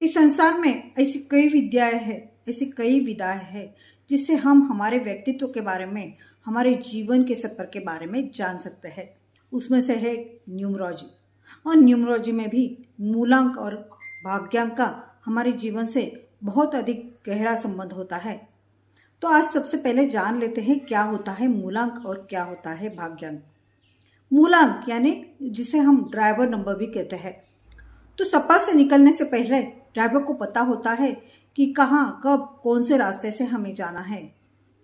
इस संसार में ऐसी कई विद्याएं हैं, ऐसी कई विधाएं हैं जिससे हम हमारे व्यक्तित्व के बारे में, हमारे जीवन के सफर के बारे में जान सकते हैं। उसमें से है न्यूमरोलॉजी। और न्यूमरोलॉजी में भी मूलांक और भाग्यांक का हमारे जीवन से बहुत अधिक गहरा संबंध होता है। तो आज सबसे पहले जान लेते हैं क्या होता है मूलांक और क्या होता है भाग्यांक। मूलांक यानी जिसे हम ड्राइवर नंबर भी कहते हैं। तो सपा से निकलने से पहले ड्राइवर को पता होता है कि कहाँ, कब, कौन से रास्ते से हमें जाना है,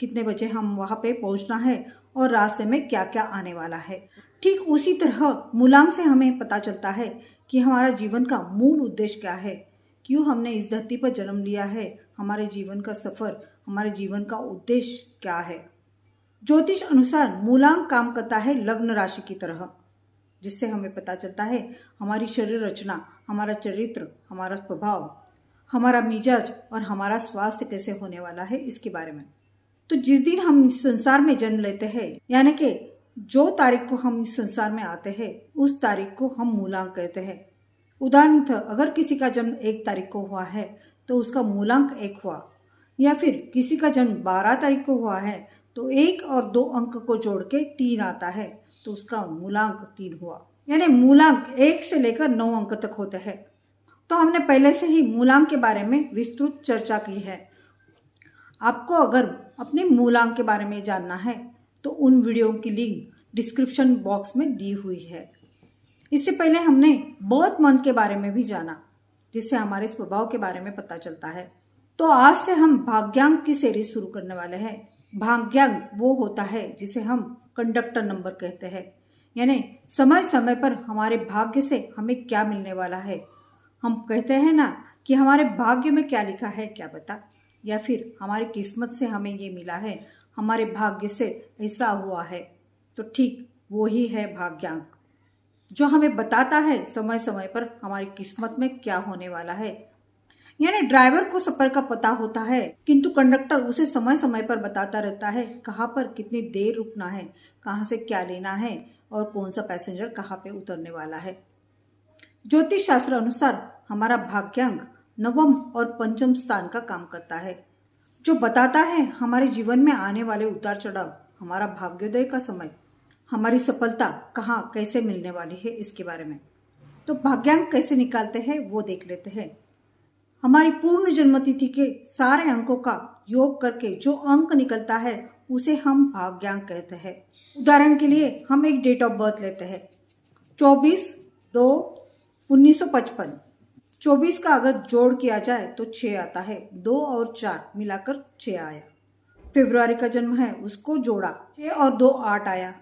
कितने बजे हम वहाँ पे पहुँचना है और रास्ते में क्या क्या आने वाला है। ठीक उसी तरह मूलांक से हमें पता चलता है कि हमारा जीवन का मूल उद्देश्य क्या है, क्यों हमने इस धरती पर जन्म लिया है, हमारे जीवन का सफर, हमारे जीवन का उद्देश्य क्या है। ज्योतिष अनुसार मूलांक काम करता है लग्न राशि की तरह, जिससे हमें पता चलता है हमारी शरीर रचना, हमारा चरित्र, हमारा स्वभाव, हमारा मिजाज और हमारा स्वास्थ्य कैसे होने वाला है इसके बारे में। तो जिस दिन हम इस संसार में जन्म लेते हैं, यानी कि जो तारीख को हम इस संसार में आते हैं, उस तारीख को हम मूलांक कहते हैं। उदाहरणतः अगर किसी का जन्म 1 तारीख को हुआ है तो उसका मूलांक 1 हुआ, या फिर किसी का जन्म 12 तारीख को हुआ है तो 1 और 2 अंक को जोड़ के 3 आता है तो उसका मूलांक 3 हुआ। यानी मूलांक 1 से लेकर 9 अंक तक होते हैं। तो हमने पहले से ही मूलांक के बारे में विस्तृत चर्चा की है। आपको अगर अपने मूलांक के बारे में जानना है तो उन वीडियो की लिंक डिस्क्रिप्शन बॉक्स में दी हुई है। इससे पहले हमने बर्थ मंथ के बारे में भी जाना, जिससे हमारे स्वभाव के बारे में पता चलता है। तो आज से हम भाग्यांक की सीरीज शुरू करने वाले हैं। भाग्यांक वो होता है जिसे हम कंडक्टर नंबर कहते हैं, यानी समय समय पर हमारे भाग्य से हमें क्या मिलने वाला है। हम कहते हैं ना कि हमारे भाग्य में क्या लिखा है क्या पता, या फिर हमारी किस्मत से हमें ये मिला है, हमारे भाग्य से ऐसा हुआ है। तो ठीक वो ही है भाग्यांक, जो हमें बताता है समय समय पर हमारी किस्मत में क्या होने वाला है। यानी ड्राइवर को सफर का पता होता है, किंतु कंडक्टर उसे समय समय पर बताता रहता है कहाँ पर कितनी देर रुकना है, कहाँ से क्या लेना है और कौन सा पैसेंजर कहाँ पे उतरने वाला है। ज्योतिष शास्त्र अनुसार हमारा भाग्यांक नवम और पंचम स्थान का काम करता है, जो बताता है हमारे जीवन में आने वाले उतार चढ़ाव, हमारा भाग्योदय का समय, हमारी सफलता कहाँ कैसे मिलने वाली है इसके बारे में। तो भाग्यांक कैसे निकालते हैं वो देख लेते हैं। हमारी पूर्ण जन्म तिथि के सारे अंकों का योग करके जो अंक निकलता है उसे हम भाग्यांक कहते हैं। उदाहरण के लिए हम एक डेट ऑफ बर्थ लेते हैं, 24/2/1955। 24 का अगर जोड़ किया जाए तो 6 आता है, 2 और 4 मिलाकर 6 आया। फरवरी का जन्म है, उसको जोड़ा, 6 और 2 8 आया।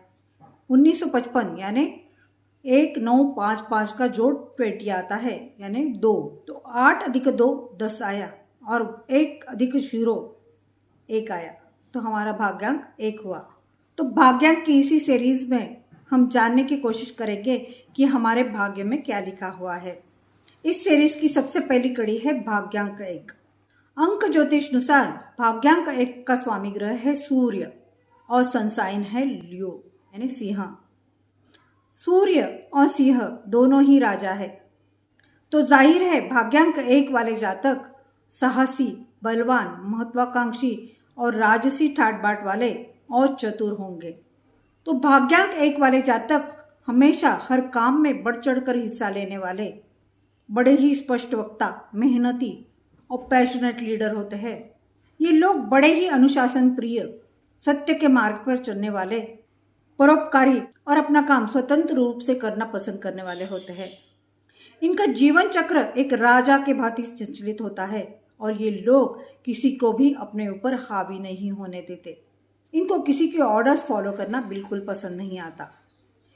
1955 यानी 1955 का जोड़ 20 आता है, यानी 2। तो 8 अधिक 2 10 आया और 1 अधिक 0 1 आया, तो हमारा भाग्यांक 1 हुआ। तो भाग्यांक की इसी सीरीज में हम जानने की कोशिश करेंगे कि हमारे भाग्य में क्या लिखा हुआ है। इस सीरीज की सबसे पहली कड़ी है भाग्यांक 1। अंक ज्योतिष अनुसार भाग्यांक 1 का स्वामी ग्रह है सूर्य और सन साइन है लियो यानी सिंह। सूर्य और सिंह दोनों ही राजा है, तो जाहिर है भाग्यांक 1 वाले जातक साहसी, बलवान, महत्वाकांक्षी और राजसी ठाट बाट वाले और चतुर होंगे। तो भाग्यांक 1 वाले जातक हमेशा हर काम में बढ़ चढ़कर हिस्सा लेने वाले, बड़े ही स्पष्ट वक्ता, मेहनती और पैशनेट लीडर होते हैं। ये लोग बड़े ही अनुशासन प्रिय, सत्य के मार्ग पर चलने वाले, परोपकारी और अपना काम स्वतंत्र रूप से करना पसंद करने वाले होते हैं। इनका जीवन चक्र एक राजा के भांति संचालित होता है और ये लोग किसी को भी अपने ऊपर हावी नहीं होने देते। इनको किसी के ऑर्डर्स फॉलो करना बिल्कुल पसंद नहीं आता।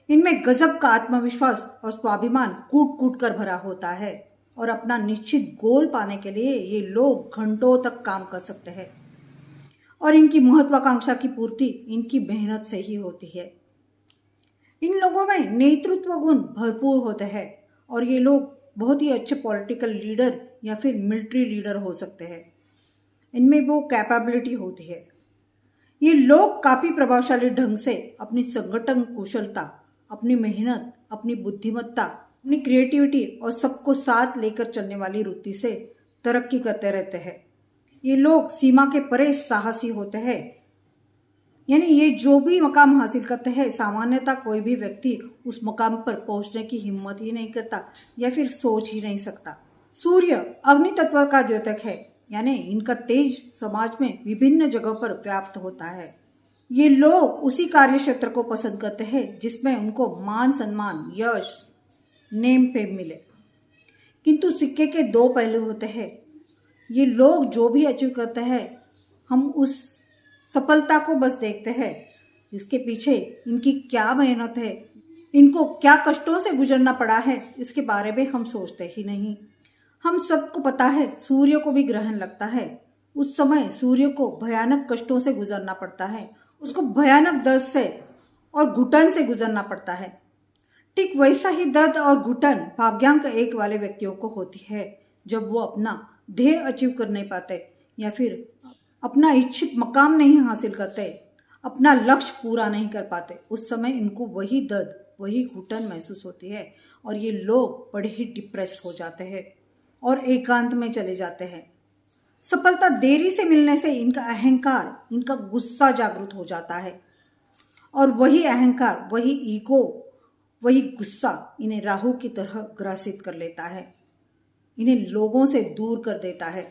इनमें गजब का आत्मविश्वास और स्वाभिमान कूट कूट कर भरा होता है और अपना निश्चित गोल पाने के लिए ये लोग घंटों तक काम कर सकते हैं और इनकी महत्वाकांक्षा की पूर्ति इनकी मेहनत से ही होती है। इन लोगों में नेतृत्व गुण भरपूर होते हैं और ये लोग बहुत ही अच्छे पॉलिटिकल लीडर या फिर मिलिट्री लीडर हो सकते हैं। इनमें वो कैपेबिलिटी होती है। ये लोग काफ़ी प्रभावशाली ढंग से अपनी संगठन कुशलता, अपनी मेहनत, अपनी बुद्धिमत्ता अपनी क्रिएटिविटी और सबको साथ लेकर चलने वाली वृत्ति से तरक्की करते रहते हैं। ये लोग सीमा के परे साहसी होते हैं, यानी ये जो भी मकाम हासिल करते हैं सामान्यतः कोई भी व्यक्ति उस मकाम पर पहुंचने की हिम्मत ही नहीं करता या फिर सोच ही नहीं सकता। सूर्य अग्नि तत्व का द्योतक है, यानी इनका तेज समाज में विभिन्न जगहों पर व्याप्त होता है। ये लोग उसी कार्य क्षेत्र को पसंद करते हैं जिसमें उनको मान सम्मान, यश, नेम फेम मिले। किंतु सिक्के के दो पहलू होते हैं। ये लोग जो भी अचीव करते हैं हम उस सफलता को बस देखते हैं, इसके पीछे इनकी क्या मेहनत है, इनको क्या कष्टों से गुजरना पड़ा है, इसके बारे में हम सोचते ही नहीं। हम सबको पता है सूर्य को भी ग्रहण लगता है, उस समय सूर्य को भयानक कष्टों से गुजरना पड़ता है, उसको भयानक दर्द से और घुटन से गुजरना पड़ता है। ठीक वैसा ही दर्द और घुटन भाग्यांक 1 वाले व्यक्तियों को होती है जब वो अपना ध्येय अचीव कर नहीं पाते या फिर अपना इच्छित मकाम नहीं हासिल करते, अपना लक्ष्य पूरा नहीं कर पाते। उस समय इनको वही दर्द, वही घुटन महसूस होती है और ये लोग बड़े ही डिप्रेस्ड हो जाते हैं और एकांत में चले जाते हैं। सफलता देरी से मिलने से इनका अहंकार, इनका गुस्सा जागृत हो जाता है और वही अहंकार, वही ईगो, वही गुस्सा इन्हें राहु की तरह ग्रासित कर लेता है, इन्हें लोगों से दूर कर देता है।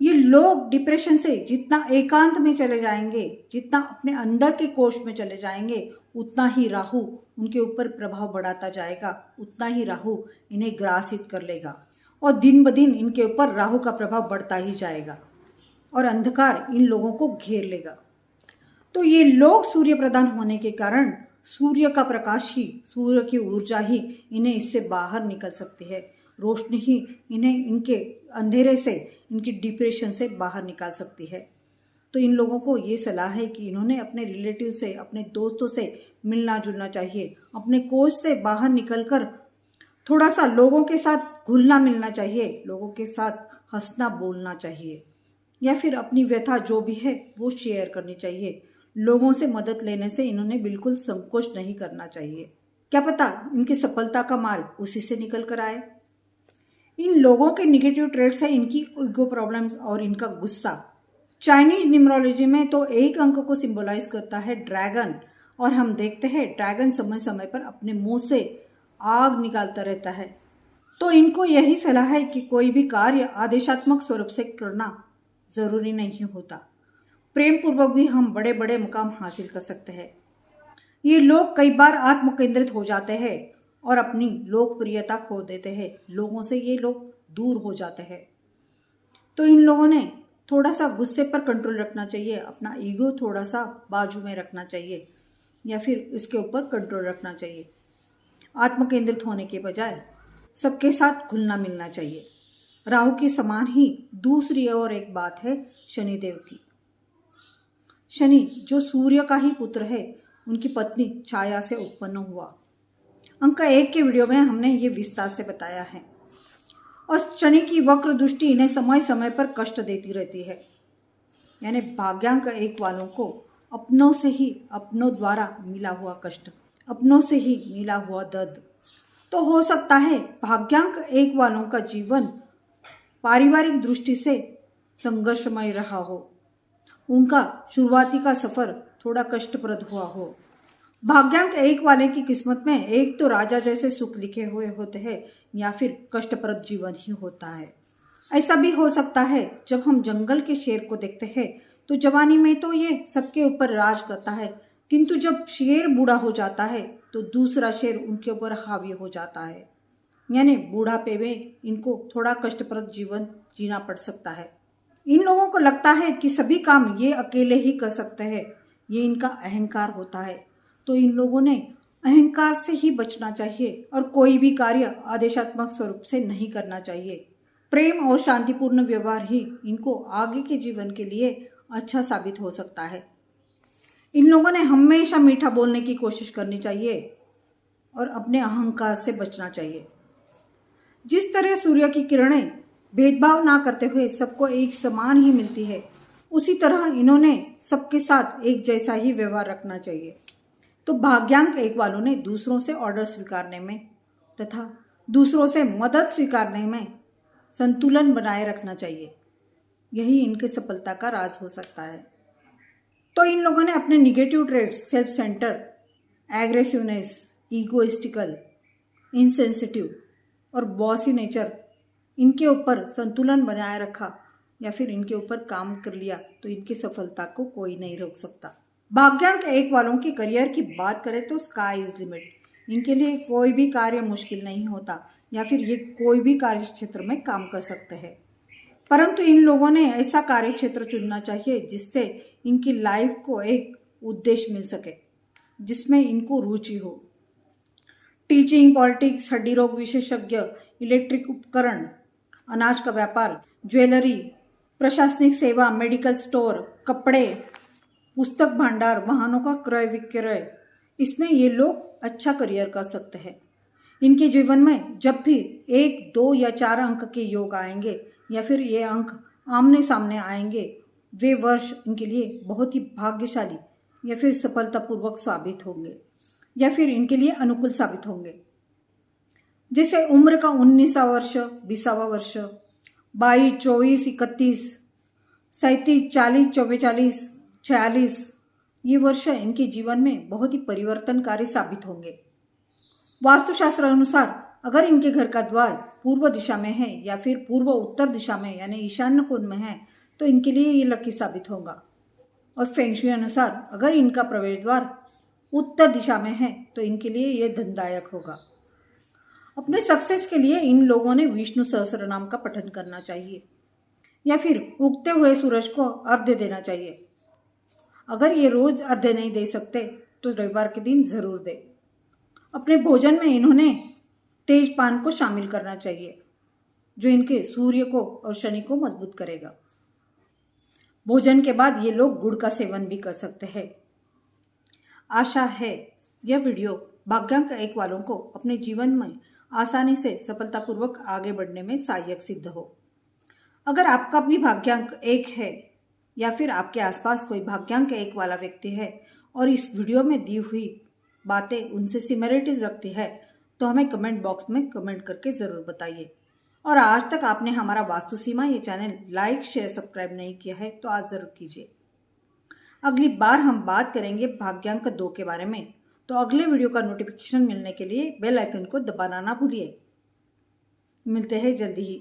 ये लोग डिप्रेशन से जितना एकांत में चले जाएंगे, जितना अपने अंदर के कोष में चले जाएंगे, उतना ही राहु उनके ऊपर प्रभाव बढ़ाता जाएगा, उतना ही राहु इन्हें ग्रासित कर लेगा और दिन ब दिन इनके ऊपर राहु का प्रभाव बढ़ता ही जाएगा और अंधकार इन लोगों को घेर लेगा। तो ये लोग सूर्य प्रधान होने के कारण सूर्य का प्रकाश ही, सूर्य की ऊर्जा ही इन्हें इससे बाहर निकल सकती है, रोशनी ही इन्हें इनके अंधेरे से, इनकी डिप्रेशन से बाहर निकाल सकती है। तो इन लोगों को ये सलाह है कि इन्होंने अपने रिलेटिव से, अपने दोस्तों से मिलना जुलना चाहिए, अपने कोष से बाहर निकलकर थोड़ा सा लोगों के साथ घुलना मिलना चाहिए, लोगों के साथ हंसना बोलना चाहिए या फिर अपनी व्यथा जो भी है वो शेयर करनी चाहिए। लोगों से मदद लेने से इन्होंने बिल्कुल संकोच नहीं करना चाहिए, क्या पता इनकी सफलता का मार्ग उसी से निकल कर आए। इन लोगों के निगेटिव ट्रेड्स है इनकी ईगो प्रॉब्लम्स और इनका गुस्सा। चाइनीज न्यूमरोलॉजी में तो एक अंक को सिंबलाइज करता है ड्रैगन, और हम देखते हैं ड्रैगन समय समय पर अपने मुंह से आग निकालता रहता है। तो इनको यही सलाह है कि कोई भी कार्य आदेशात्मक स्वरूप से करना जरूरी नहीं होता, प्रेम पूर्वक भी हम बड़े बड़े मुकाम हासिल कर सकते हैं। ये लोग कई बार आत्म केंद्रित हो जाते हैं और अपनी लोकप्रियता खो देते हैं, लोगों से ये लोग दूर हो जाते हैं। तो इन लोगों ने थोड़ा सा गुस्से पर कंट्रोल रखना चाहिए, अपना ईगो थोड़ा सा बाजू में रखना चाहिए या फिर इसके ऊपर कंट्रोल रखना चाहिए। आत्म केंद्रित होने के बजाय सबके साथ घुलना मिलना चाहिए। राहु के समान ही दूसरी और एक बात है शनिदेव की। शनि जो सूर्य का ही पुत्र है, उनकी पत्नी छाया से उत्पन्न हुआ। अंक 1 के वीडियो में हमने ये विस्तार से बताया है। और शनि की वक्र दृष्टि इन्हें समय समय पर कष्ट देती रहती है, यानी भाग्यांक 1 वालों को अपनों से ही, अपनों द्वारा मिला हुआ कष्ट, अपनों से ही मिला हुआ दर्द। तो हो सकता है भाग्यांक 1 वालों का जीवन पारिवारिक दृष्टि से संघर्षमय रहा हो, उनका शुरुआती का सफर थोड़ा कष्टप्रद हुआ हो। भाग्यांक 1 वाले की किस्मत में एक तो राजा जैसे सुख लिखे हुए होते हैं या फिर कष्टप्रद जीवन ही होता है। ऐसा भी हो सकता है जब हम जंगल के शेर को देखते हैं तो जवानी में तो ये सबके ऊपर राज करता है, किंतु जब शेर बूढ़ा हो जाता है तो दूसरा शेर उनके ऊपर हावी हो जाता है, यानी बूढ़ापे में इनको थोड़ा कष्टप्रद जीवन जीना पड़ सकता है। इन लोगों को लगता है कि सभी काम ये अकेले ही कर सकते हैं, ये इनका अहंकार होता है। तो इन लोगों ने अहंकार से ही बचना चाहिए और कोई भी कार्य आदेशात्मक स्वरूप से नहीं करना चाहिए। प्रेम और शांतिपूर्ण व्यवहार ही इनको आगे के जीवन के लिए अच्छा साबित हो सकता है। इन लोगों ने हमेशा मीठा बोलने की कोशिश करनी चाहिए और अपने अहंकार से बचना चाहिए। जिस तरह सूर्य की किरणें भेदभाव ना करते हुए सबको एक समान ही मिलती है, उसी तरह इन्होंने सबके साथ एक जैसा ही व्यवहार रखना चाहिए। तो भाग्यांक 1 वालों ने दूसरों से ऑर्डर स्वीकारने में तथा दूसरों से मदद स्वीकारने में संतुलन बनाए रखना चाहिए। यही इनके सफलता का राज हो सकता है। तो इन लोगों ने अपने negative traits self centre, aggressiveness, egoistical, insensitive और बॉसी नेचर, इनके ऊपर संतुलन बनाए रखा या फिर इनके ऊपर काम कर लिया तो इनकी सफलता को कोई नहीं रोक सकता। भाग्यांक 1 वालों की करियर की बात करें तो स्काई इज लिमिट। इनके लिए कोई भी कार्य मुश्किल नहीं होता या फिर ये कोई भी कार्य क्षेत्र में काम कर सकते हैं, परंतु इन लोगों ने ऐसा कार्य क्षेत्र चुनना चाहिए जिससे इनकी लाइफ को एक उद्देश्य मिल सके, जिसमें इनको रुचि हो। टीचिंग, पॉलिटिक्स, हड्डी रोग विशेषज्ञ, इलेक्ट्रिक उपकरण, अनाज का व्यापार, ज्वेलरी, प्रशासनिक सेवा, मेडिकल स्टोर, कपड़े, पुस्तक भंडार, वाहनों का क्रय विक्रय, इसमें ये लोग अच्छा करियर कर सकते हैं। इनके जीवन में जब भी 1, 2 या 4 अंक के योग आएंगे या फिर ये अंक आमने सामने आएंगे, वे वर्ष इनके लिए बहुत ही भाग्यशाली या फिर सफलतापूर्वक साबित होंगे या फिर इनके लिए अनुकूल साबित होंगे। जैसे उम्र का 19वां वर्ष, 20वां वर्ष, 22, 24, 31, 37, 40, 44, 46, ये वर्ष इनके जीवन में बहुत ही परिवर्तनकारी साबित होंगे। वास्तुशास्त्र अनुसार अगर इनके घर का द्वार पूर्व दिशा में है या फिर पूर्व उत्तर दिशा में यानी ईशान्य कोण में है तो इनके लिए ये लकी साबित होगा। और फेंग शुई अनुसार अगर इनका प्रवेश द्वार उत्तर दिशा में है तो इनके लिए ये धनदायक होगा। अपने सक्सेस के लिए इन लोगों ने विष्णु सहस्त्र नाम का पठन करना चाहिए या फिर उगते हुए सूरज को अर्घ्य देना चाहिए। अगर ये रोज अर्घ्य नहीं दे सकते तो रविवार के दिन जरूर दे। अपने भोजन में इन्होंने तेज पान को शामिल करना चाहिए जो इनके सूर्य को और शनि को मजबूत करेगा। भोजन के बाद ये लोग गुड़ का सेवन भी कर सकते हैं। आशा है यह वीडियो भाग्यांक 1 वालों को अपने जीवन में आसानी से सफलतापूर्वक आगे बढ़ने में सहायक सिद्ध हो। अगर आपका भी भाग्यांक 1 है या फिर आपके आसपास कोई भाग्यांक 1 वाला व्यक्ति है और इस वीडियो में दी हुई बातें उनसे सिमिलरिटीज रखती है तो हमें कमेंट बॉक्स में कमेंट करके ज़रूर बताइए। और आज तक आपने हमारा वास्तु सीमा ये चैनल लाइक, शेयर, सब्सक्राइब नहीं किया है तो आज ज़रूर कीजिए। अगली बार हम बात करेंगे भाग्यांक 2 के बारे में, तो अगले वीडियो का नोटिफिकेशन मिलने के लिए बेल आइकन को दबाना ना भूलिए। मिलते हैं जल्दी ही।